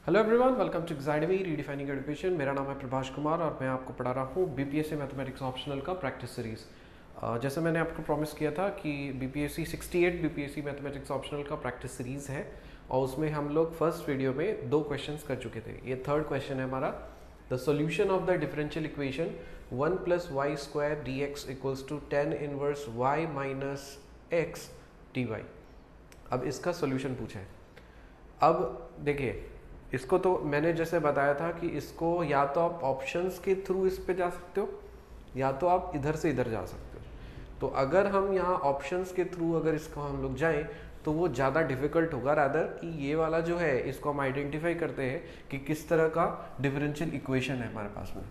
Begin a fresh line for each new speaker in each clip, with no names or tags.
Hello everyone, welcome to एग्जाइडमी redefining education. मेरा नाम है प्रभाष कुमार और मैं आपको पढ़ा रहा हूँ बीपीएससी मैथमेटिक्स ऑप्शनल का प्रैक्टिस सीरीज़। जैसे मैंने आपको प्रॉमिस किया था कि बीपीएससी 68 बीपीएससी मैथमेटिक्स ऑप्शनल का प्रैक्टिस सीरीज़ है और उसमें हम लोग फर्स्ट वीडियो में 2 क्वेश्चंस कर चुके थे। ये थर्ड क्वेश्चन है हमारा, the solution of the differential equation 1 + y² dx = tan inverse y minus x d Y. अब इसका सॉल्यूशन पूछा है। अब देखिए, इसको तो मैंने जैसे बताया था कि इसको या तो आप ऑप्शंस के थ्रू इस पे जा सकते हो या तो आप इधर से इधर जा सकते हो। तो अगर हम यहाँ ऑप्शंस के थ्रू अगर इसको हम लोग जाएं तो वो ज़्यादा डिफिकल्ट होगा, रादर कि ये वाला जो है इसको हम आइडेंटिफाई करते हैं कि किस तरह का डिफरेंशियल इक्वेशन है हमारे पास में।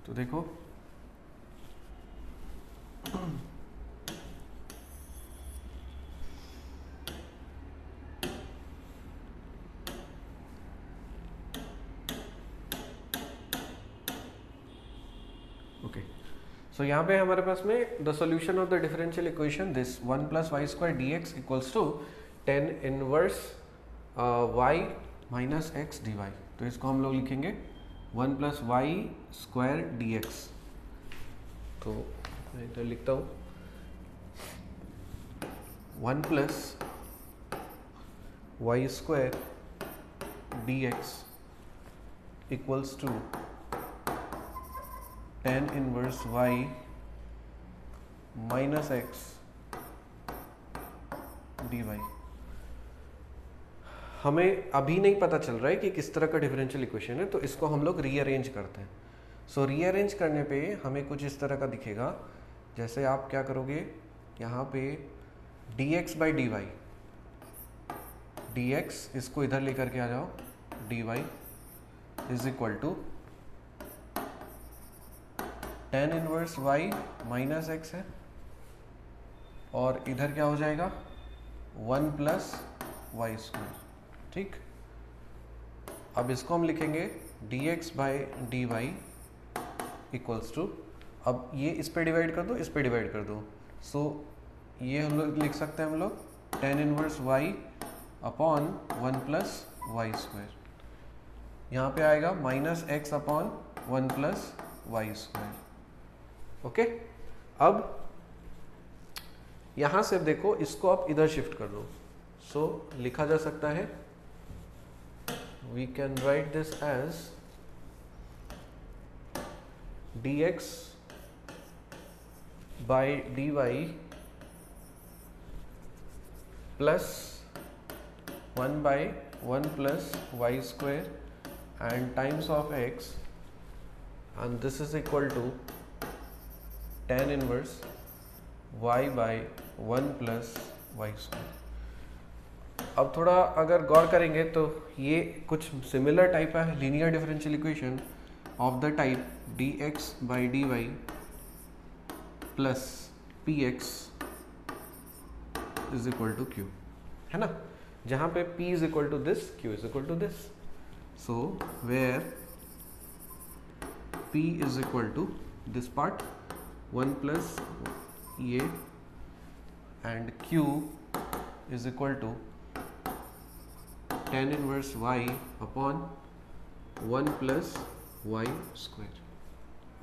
तो देखो, ओके, सो यहाँ पे हमारे पास में the solution of the differential equation this 1 + y² dx = tan inverse y minus x d y. तो इसको हम लोग लिखेंगे 1 + y² dx। तो मैं इधर लिखता हूँ 1 + y² dx = tan inverse y minus x d y. हमें अभी नहीं पता चल रहा है कि किस तरह का डिफरेंशियल इक्वेशन है, तो इसको हम लोग रीअरेंज करते हैं। सो रीअरेंज करने पे हमें कुछ इस तरह का दिखेगा। जैसे आप क्या करोगे, यहाँ पे dx/dy, dx इसको इधर लेकर के आ जाओ, dy = tan inverse y minus x है और इधर क्या हो जाएगा 1 + y²। ठीक, अब इसको हम लिखेंगे dx/dy = अब ये इस पे डिवाइड कर दो, इस पे डिवाइड कर दो। सो ये हम लोग लिख सकते हैं, हम लोग tan inverse y upon 1 + y²। यहाँ पे आएगा minus x upon 1 + y²। Okay, अब यहाँ से देखो, इसको आप इधर शिफ्ट कर दो। सो लिखा जा सकता है, we can write this as dx/dy plus 1/1 + y² and times of x, and this is equal to tan inverse y/1 + y²। अब थोड़ा अगर गौर करेंगे तो ये कुछ सिमिलर टाइप है linear differential equation of the type dx/dy plus px = q, है ना, जहाँ पे p = this, q = this. So where p = this part 1 + ये and q = tan inverse y upon 1 + y²।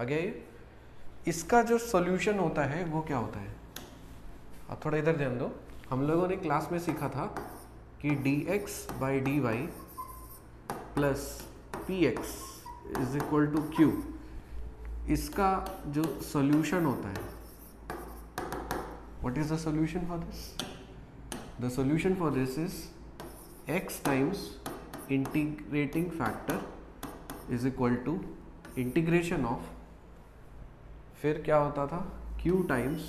आ गया ये। इसका जो सॉल्यूशन होता है वो क्या होता है, आप थोड़ा इधर ध्यान दो। हम लोगों ने क्लास में सीखा था कि dx/dy प्लस px = q, इसका जो सॉल्यूशन होता है, what is the solution for this? The solution for this is x times integrating factor = integration of, फिर क्या होता था, q times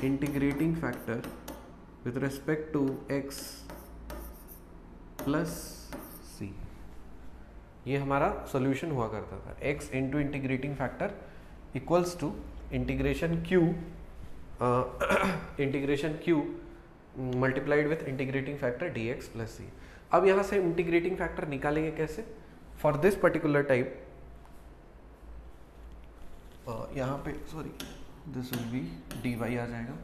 integrating factor with respect to x plus c। ये हमारा सॉल्यूशन हुआ करता था, x into integrating factor equals to integration q multiplied with integrating factor dx + c। अब यहाँ से इंटीग्रेटिंग फैक्टर निकालेंगे कैसे? फॉर दिस पर्टिकुलर टाइप, यहाँ पे sorry, this will be dy आ जाएगा,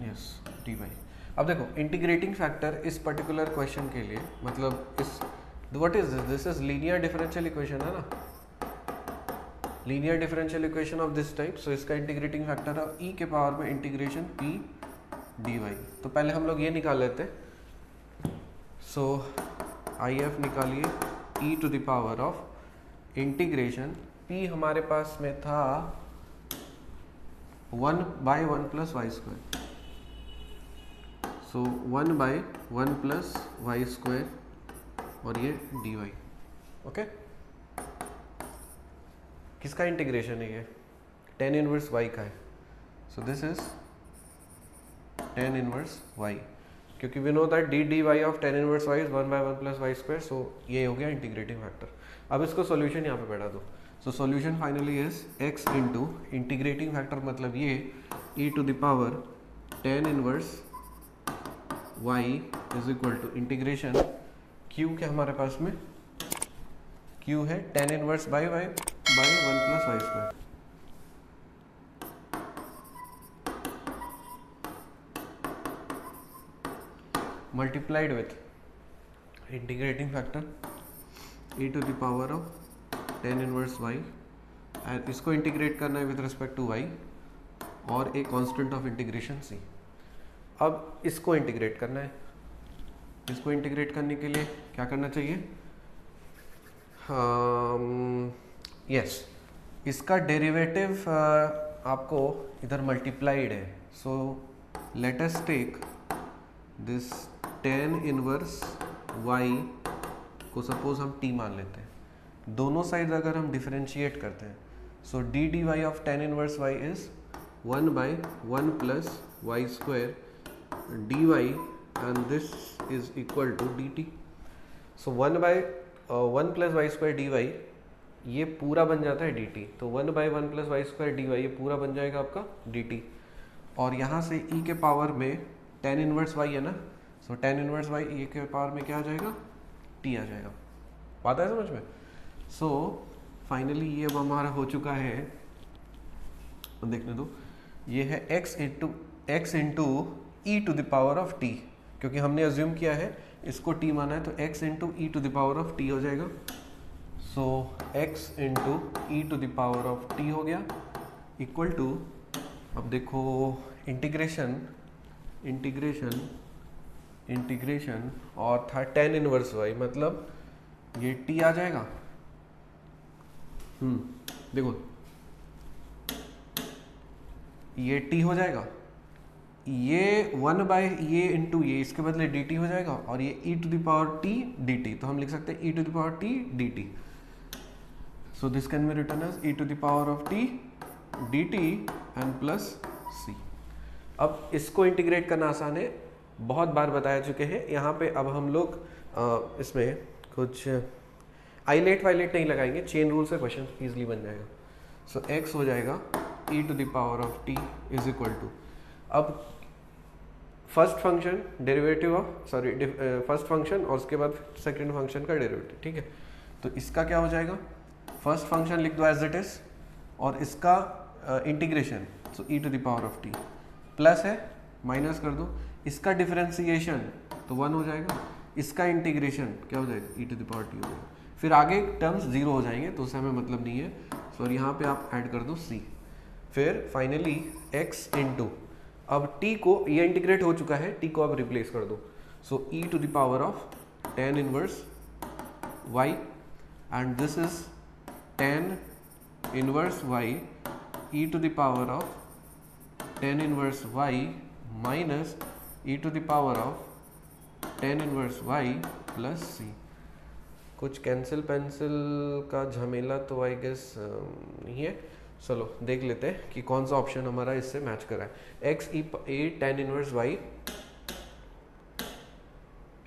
यस डी वाई। अब देखो इंटीग्रेटिंग फैक्टर इस पर्टिकुलर क्वेश्चन के लिए, मतलब इस what is this is linear differential equation है ना, linear differential equation of this type. So इसका इंटीग्रेटिंग फैक्टर है ई के पावर में इंटीग्रेशन पी डी वाई। तो पहले हम लोग ये निकाल लेते हैं। सो आई एफ निकालिए e to the power of integration P हमारे पास में था 1/1 + y²। सो 1/1 + y² और ये dy। ओके, किसका इंटीग्रेशन है ये? tan इनवर्स y का है। So this is tan inverse y, क्योंकि we know that dy of tan inverse y is 1/1 + y²। So ये हो गया इंटीग्रेटिंग फैक्टर। अब इसको सॉल्यूशन यहाँ पे बैठा दो। So solution finally is x into integrating factor, मतलब ये e to the power tan inverse y is equal to integration q के हमारे पास में q है tan inverse by 1 + y²। Multiplied with integrating factor e to the power of tan inverse y, and इसको integrate करना है with respect to y, और एक कांस्टेंट ऑफ इंटीग्रेशन c। अब इसको इंटीग्रेट करना है। इसको इंटीग्रेट करने के लिए क्या करना चाहिए? यस, इसका डेरिवेटिव आपको इधर मल्टीप्लाइड है। So let us take this tan inverse y को सपोज हम t मान लेते हैं। दोनों साइड अगर हम डिफरेंशिएट करते हैं, so D D Y of tan inverse y is 1/1 + y² dy, and this is equal to dt. so 1/1 + y² dy ये पूरा बन जाता है dt। तो 1/1 + y² dy ये पूरा बन जाएगा आपका dt। और यहाँ से e के पावर में tan इनवर्स y है ना, सो tan इनवर्स y e के पावर में क्या आ जाएगा? t आ जाएगा। बात है समझ में? सो फाइनली ये अब हमारा हो चुका है, देखने दो। ये है x into e to the power of t, क्योंकि हमने अज्यूम किया है इसको t माना है, तो x into e to the power of t हो जाएगा। So x into e to the power of t हो गया इक्वल टू, अब देखो इंटीग्रेशन और था tan इनवर्स y, मतलब ये t आ जाएगा। देखो ये t हो जाएगा, ये 1 ये इंटू ये, इसके बदले dt हो जाएगा, और ये e to the power t dt। तो हम लिख सकते हैं e to the power t dt। So this can be written as e to the power of t dt and plus c। अब इसको इंटीग्रेट करना आसान है, बहुत बार बताया चुके हैं। यहाँ पे अब हम लोग इसमें कुछ आइलेट वाइलेट नहीं लगाएंगे, चेन रूल से क्वेश्चन इजीली बन जाएगा। सो x हो जाएगा e to the power of t is equal to, अब first function derivative of first function और उसके बाद सेकंड फंक्शन का डेरिवेटिव, ठीक है। तो इसका क्या हो जाएगा? फर्स्ट फंक्शन लिख दो एज इट इज, और इसका integration, so e to the power of t, plus है माइनस कर दो, इसका डिफरेंशिएशन तो 1 हो जाएगा, इसका इंटीग्रेशन क्या हो जाएगा? e to the power t हो जाएगा। फिर आगे टर्म्स 0 हो जाएंगे, तो उससे हमें मतलब नहीं है। सो यहाँ पे आप ऐड कर दो c, फिर फाइनली x इंटू, अब t को, ये इंटीग्रेट हो चुका है, t को अब रिप्लेस कर दो। So e to the power of tan inverse y, and this is tan inverse y e to the power of tan inverse y minus e to the power of tan inverse y plus c। कुछ cancel pencil का झमेला तो I guess नहीं है। चलो देख लेते हैं कि कौन सा ऑप्शन हमारा इससे मैच कर रहा है। x e tan inverse y,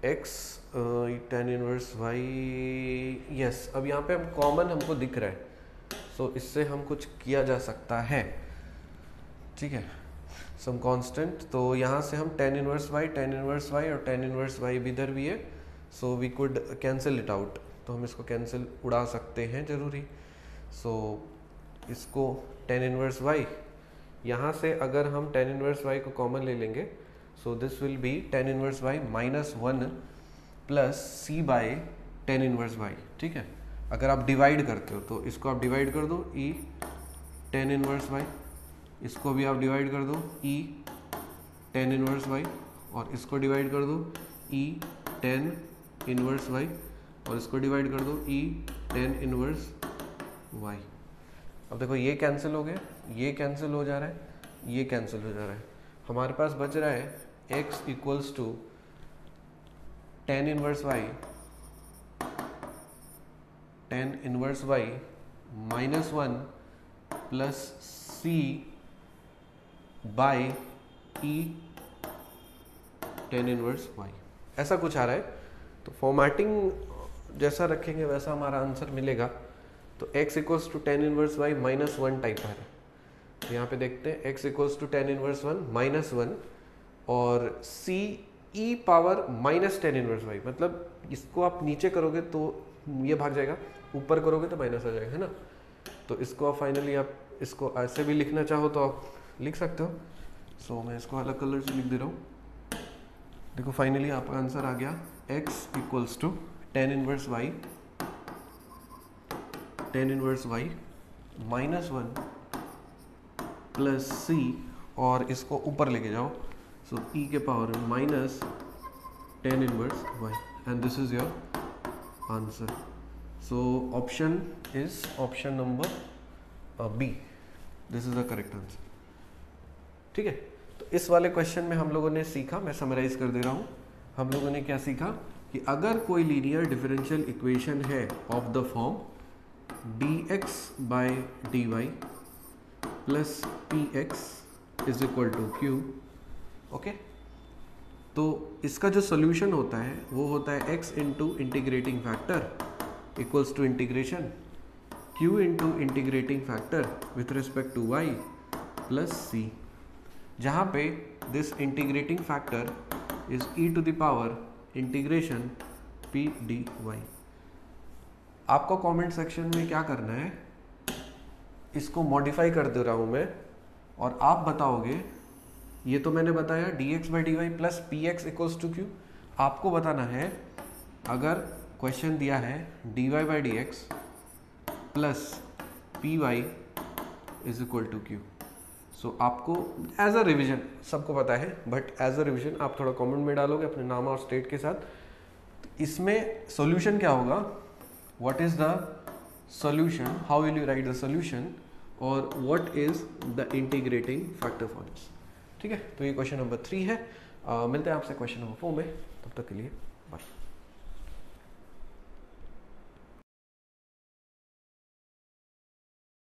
x tan inverse y, yes. अब यहाँ पे हम कॉमन हमको दिख रहा है, सो इससे हम कुछ किया जा सकता है, ठीक है। सम कांस्टेंट, तो यहाँ से हम tan इनवर्स y और tan इनवर्स y भी इधर भी है, so we could cancel it out. तो हम इसको कैंसिल उड़ा सकते हैं जरूरी। सो इसको tan इनवर्स y यहाँ से अगर हम tan इनवर्स y को कॉमन ले लेंगे, so this will be tan inverse y minus 1 plus c by tan inverse y। ठीक है, अगर आप डिवाइड करते हो तो इसको आप डिवाइड कर दो e tan इनवर्स y, इसको भी आप डिवाइड कर दो e tan इनवर्स y, और इसको डिवाइड कर दो e tan इनवर्स y, और इसको डिवाइड कर दो e tan इनवर्स y। अब देखो ये कैंसिल हो गया, ये कैंसिल हो जा रहा है, ये कैंसिल हो जा रहा है, हमारे पास बच रहा है x equals to tan inverse y minus 1 plus c by e tan inverse y, ऐसा कुछ आ रहा है। तो फॉर्मेटिंग जैसा रखेंगे वैसा हमारा आंसर मिलेगा। तो x equals to tan inverse y minus 1 type आ रहा है, तो यहाँ पे देखते हैं x equals to tan inverse 1 minus 1 और c e power minus tan inverse y, मतलब इसको आप नीचे करोगे तो ये भाग जाएगा, ऊपर करोगे तो माइनस आ जाएगा, है ना। तो इसको आप फाइनली आप इसको ऐसे भी लिखना चाहो तो आप लिख सकते हो। सो मैं इसको अलग कलर से लिख दे रहा हूँ। देखो फाइनली आपका आंसर आ गया x equals to tan inverse y minus 1 plus c, और इसको ऊपर लेके जाओ, सो e के power minus tan inverse y, and this is your answer. So option is option number B, this is the correct answer. ठीक है, तो इस वाले क्वेश्चन में हम लोगों ने सीखा, मैं समराइज कर दे रहा हूँ, हम लोगों ने क्या सीखा कि अगर कोई लीनियर डिफरेंशियल इक्वेशन है of the form dx by dy plus px is equal to q, okay, तो इसका जो सोल्यूशन होता है वो होता है x into integrating factor equals to integration q into integrating factor with respect to y plus c, जहाँ पे this integrating factor is e to the power integration p dy। आपको कमेंट सेक्शन में क्या करना है, इसको मॉडिफाई कर दे रहा हूँ मैं, और आप बताओगे, ये तो मैंने बताया dx by D Y plus P X equals to Q, आपको बताना है अगर क्वेश्चन दिया है dy by D X plus P Y is equal to Q. So आपको एज अ रिविजन, सबको पता है बट एज अ रिविजन आप थोड़ा कमेंट में डालोगे अपने नाम और स्टेट के साथ, तो इसमें सॉल्यूशन क्या होगा, what is the solution, how will you write the solution, और what is the integrating factor for this. ठीक है, तो ये क्वेश्चन नंबर 3 है। मिलते हैं आपसे क्वेश्चन नंबर 4 में, तब तक के लिए बाय।